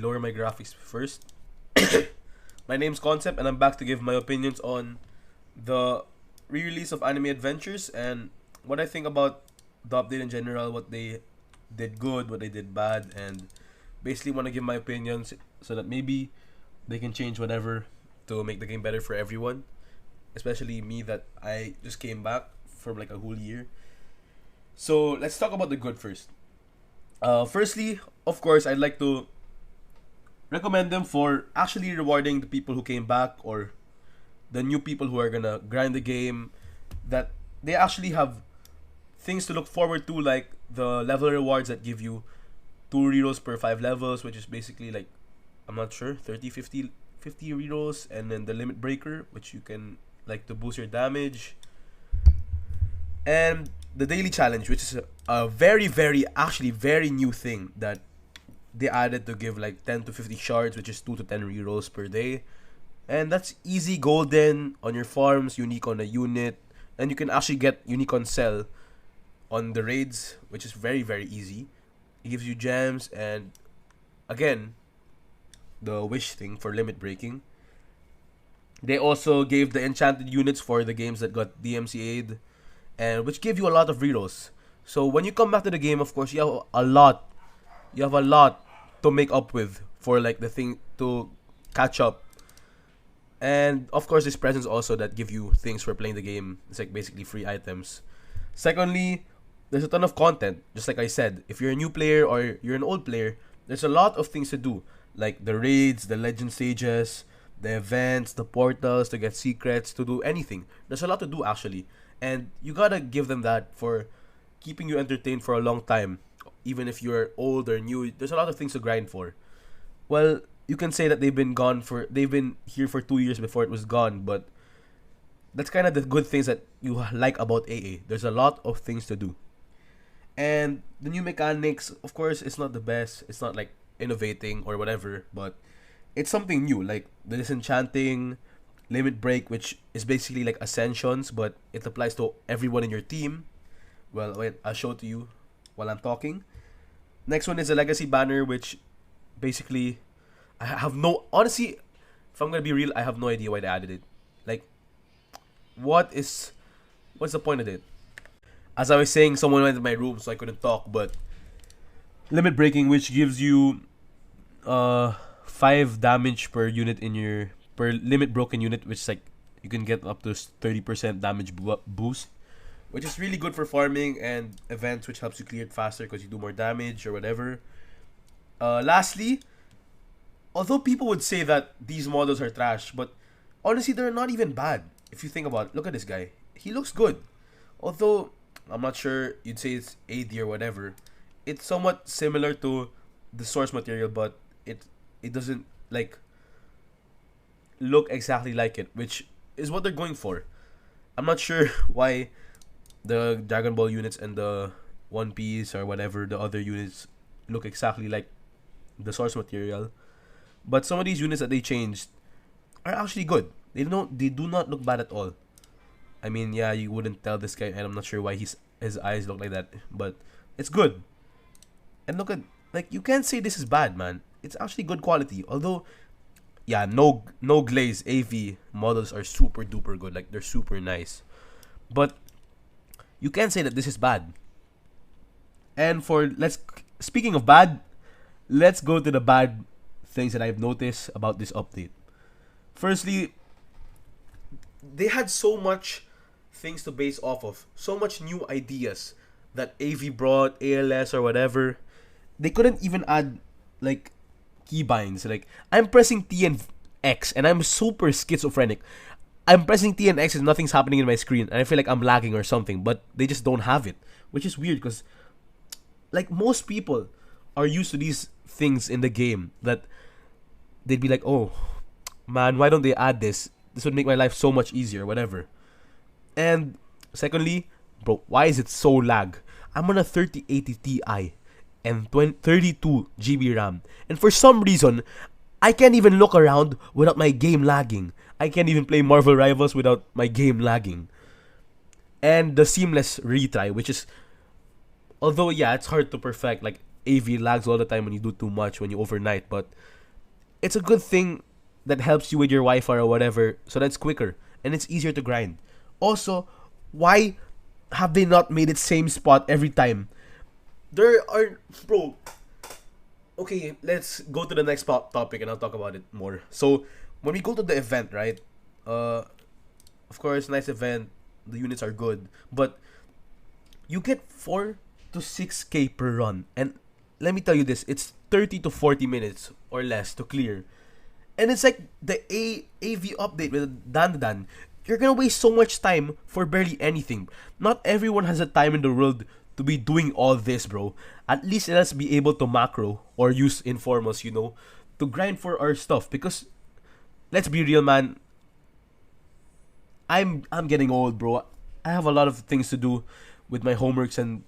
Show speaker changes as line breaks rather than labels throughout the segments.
lower my graphics first. My name's Concept, and I'm back to give my opinions on the re-release of Anime Adventures and what I think about the update in general, what they did good, what they did bad, and basically want to give my opinions so that maybe they can change whatever to make the game better for everyone, especially me that I just came back from like a whole year. So let's talk about the good first. Firstly, of course, I'd like to recommend them for actually rewarding the people who came back or the new people who are gonna grind the game. That they actually have things to look forward to, like the level rewards that give you 2 rerolls per 5 levels, which is basically like, I'm not sure, 30, 50 rerolls, and then the limit breaker, which you can like to boost your damage, and the daily challenge, which is a very, very, actually very new thing that they added to give like 10 to 50 shards, which is 2 to 10 rerolls per day. And that's easy golden on your farms, unique on a unit, and you can actually get unique on sell on the raids, which is very, very easy. It gives you gems, and again, the wish thing for limit breaking. They also gave the enchanted units for the games that got DMCA'd, and which give you a lot of rerolls. So when you come back to the game, of course, you have a lot. You have a lot to make up with for like the thing to catch up. And of course, there's presents also that give you things for playing the game. It's like basically free items. Secondly, there's a ton of content. Just like I said, if you're a new player or you're an old player, there's a lot of things to do. Like the raids, the legend stages, the events, the portals, to get secrets, to do anything. There's a lot to do actually. And you gotta give them that for keeping you entertained for a long time. Even if you're old or new, there's a lot of things to grind for. Well, you can say that they've been here for 2 years before it was gone, but that's kind of the good things that you like about AA. There's a lot of things to do. And the new mechanics, of course, it's not the best. It's not like innovating or whatever, but it's something new. Like the disenchanting, limit break, which is basically like ascensions, but it applies to everyone in your team. Well, wait, I'll show it to you while I'm talking. Next one is a legacy banner, which basically I have no, honestly, if I'm gonna be real, I have no idea why they added it. Like, what's the point of it? As I was saying, someone went in my room so I couldn't talk, but limit breaking, which gives you 5 damage per unit in your per limit broken unit, which is like you can get up to 30% damage boost, which is really good for farming and events, which helps you clear it faster because you do more damage or whatever. Lastly, although people would say that these models are trash, but honestly, they're not even bad. If you think about it, look at this guy. He looks good. Although, I'm not sure you'd say it's AD or whatever. It's somewhat similar to the source material, but it doesn't like look exactly like it, which is what they're going for. I'm not sure why the Dragon Ball units and the One Piece or whatever the other units look exactly like the source material, but some of these units that they changed are actually good. They do not look bad at all. I mean, yeah, you wouldn't tell this guy, and I'm not sure why his eyes look like that, but it's good. And look at, like, you can't say this is bad, man. It's actually good quality. Although, yeah, no glaze AV models are super duper good. Like, they're super nice, but you can't say that this is bad. And speaking of bad, let's go to the bad things that I've noticed about this update. Firstly, they had so much things to base off of, so much new ideas that AV brought, ALS or whatever. They couldn't even add like keybinds. Like, I'm pressing T and X and I'm super schizophrenic. I'm pressing T and X and nothing's happening in my screen and I feel like I'm lagging or something, but they just don't have it, which is weird because like most people are used to these things in the game that they'd be like, oh man, why don't they add this? This would make my life so much easier, whatever. And secondly, bro, why is it so lag? I'm on a 3080 Ti and 32 GB RAM, and for some reason I can't even look around without my game lagging. I can't even play Marvel Rivals without my game lagging. And the seamless retry, which is, although yeah, it's hard to perfect. Like, AV lags all the time when you do too much, when you overnight, but it's a good thing that helps you with your Wi-Fi or whatever, so that's quicker and it's easier to grind. Also, why have they not made it same spot every time? There are, bro. Okay, let's go to the next topic and I'll talk about it more. So, when we go to the event, right? Uh, of course, nice event. The units are good, but you get 4 to 6K per run, and let me tell you this: it's 30 to 40 minutes or less to clear. And it's like the AV update with Dan. You're gonna waste so much time for barely anything. Not everyone has the time in the world to be doing all this, bro. At least let us be able to macro or use informals, to grind for our stuff. Because let's be real, man. I'm getting old, bro. I have a lot of things to do with my homeworks and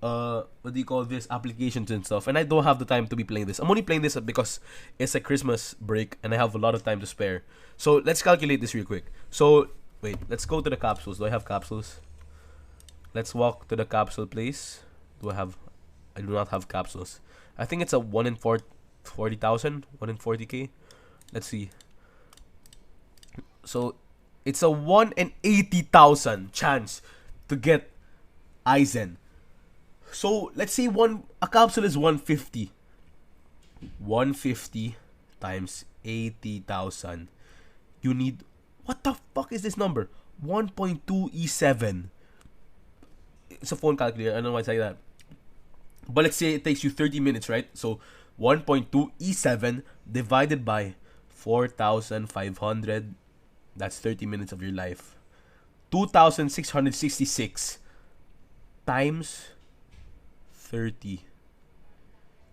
what do you call this, applications and stuff, and I don't have the time to be playing this. I'm only playing this because it's a Christmas break and I have a lot of time to spare. So let's calculate this real quick. So wait, let's go to the capsules. Do I have capsules? Let's walk to the capsule place. I do not have capsules. I think it's a 1 in 40,000, 1 in 40k. Let's see. So it's a 1 in 80,000 chance to get Aizen. So let's say a capsule is 150. 150 times 80,000. You need, what the fuck is this number? 1.2 E7. It's a phone calculator. I don't know why I say that. But let's say it takes you 30 minutes, right? So 1.2 E7 divided by 4,500. That's 30 minutes of your life. 2,666 times 30.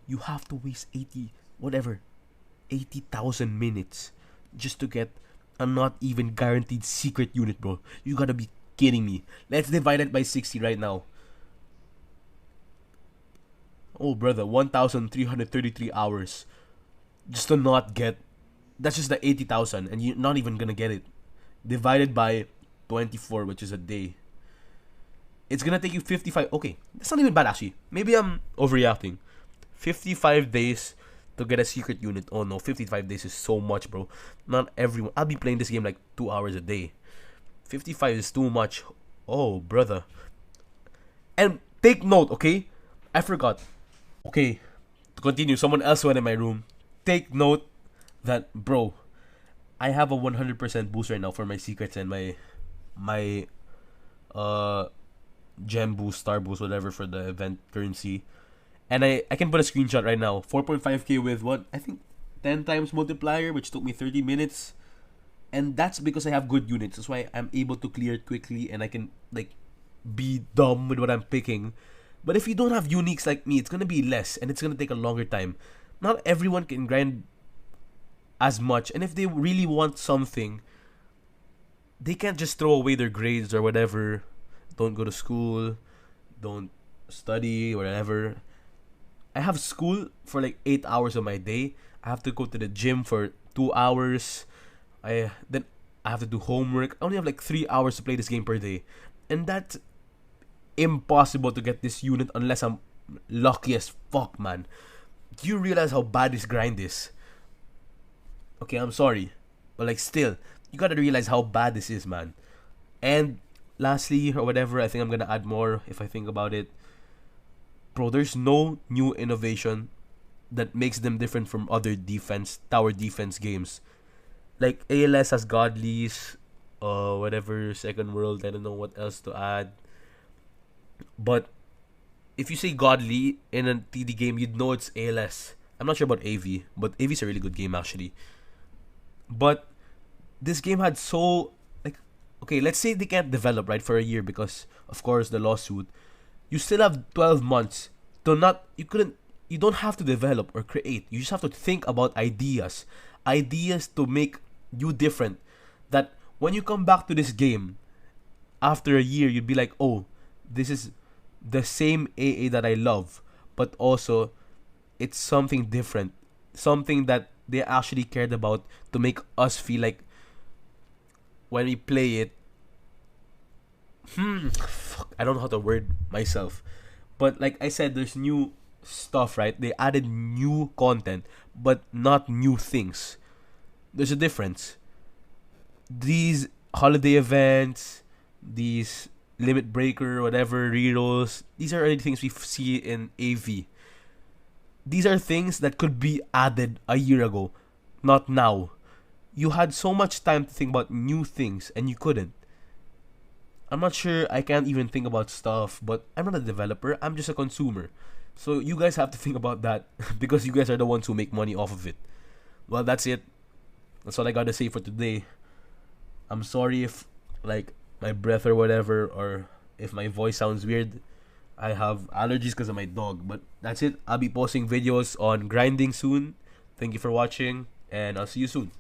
You have to waste 80,000 minutes just to get a not even guaranteed secret unit, bro. You gotta be kidding me. Let's divide it by 60 right now. Oh, brother, 1,333 hours just to not get. That's just the 80,000, and you're not even gonna get it. Divided by 24, which is a day. It's gonna take you 55. Okay, that's not even bad actually. Maybe I'm overreacting. 55 days to get a secret unit. Oh no, 55 days is so much, bro. Not everyone. I'll be playing this game like 2 hours a day. 55 is too much. Oh, brother. And take note, okay? I forgot. Okay, to continue, someone else went in my room. Take note that, bro, I have a 100% boost right now for my secrets and my gem boost, star boost, whatever for the event currency. And I can put a screenshot right now. 4.5k with what? I think 10 times multiplier, which took me 30 minutes. And that's because I have good units. That's why I'm able to clear it quickly and I can like be dumb with what I'm picking. But if you don't have uniques like me, it's gonna be less and it's gonna take a longer time. Not everyone can grind as much, and if they really want something, they can't just throw away their grades or whatever. Don't go to school, don't study or whatever. I have school for like 8 hours of my day. I have to go to the gym for 2 hours. Then I have to do homework. I only have like 3 hours to play this game per day, and that's impossible to get this unit unless I'm lucky as fuck, man. Do you realize how bad this grind is? Okay, I'm sorry, but like still, you gotta realize how bad this is, man. And lastly, or whatever, I think I'm gonna add more if I think about it. Bro, there's no new innovation that makes them different from other tower defense games. Like ALS has godlies, whatever, second world, I don't know what else to add. But if you say godly in a TD game, you'd know it's ALS. I'm not sure about AV, but AV is a really good game actually. But this game had so like, okay, let's say they can't develop right for a year because of course the lawsuit. You still have 12 months to not. You don't have to develop or create. You just have to think about ideas to make you different. That when you come back to this game after a year, you'd be like, oh, this is the same AA that I love, but also it's something different, something that they actually cared about to make us feel like when we play it. Fuck, I don't know how to word myself, but like I said, there's new stuff, right? They added new content, but not new things. There's a difference. These holiday events, these limit breaker, whatever, rerolls, these are already things we see in AV. These are things that could be added a year ago, not now. You had so much time to think about new things and you couldn't. I'm not sure, I can't even think about stuff, but I'm not a developer, I'm just a consumer. So you guys have to think about that because you guys are the ones who make money off of it. Well, that's it. That's all I gotta say for today. I'm sorry if like my breath or whatever, or if my voice sounds weird. I have allergies because of my dog, but that's it. I'll be posting videos on grinding soon. Thank you for watching, and I'll see you soon.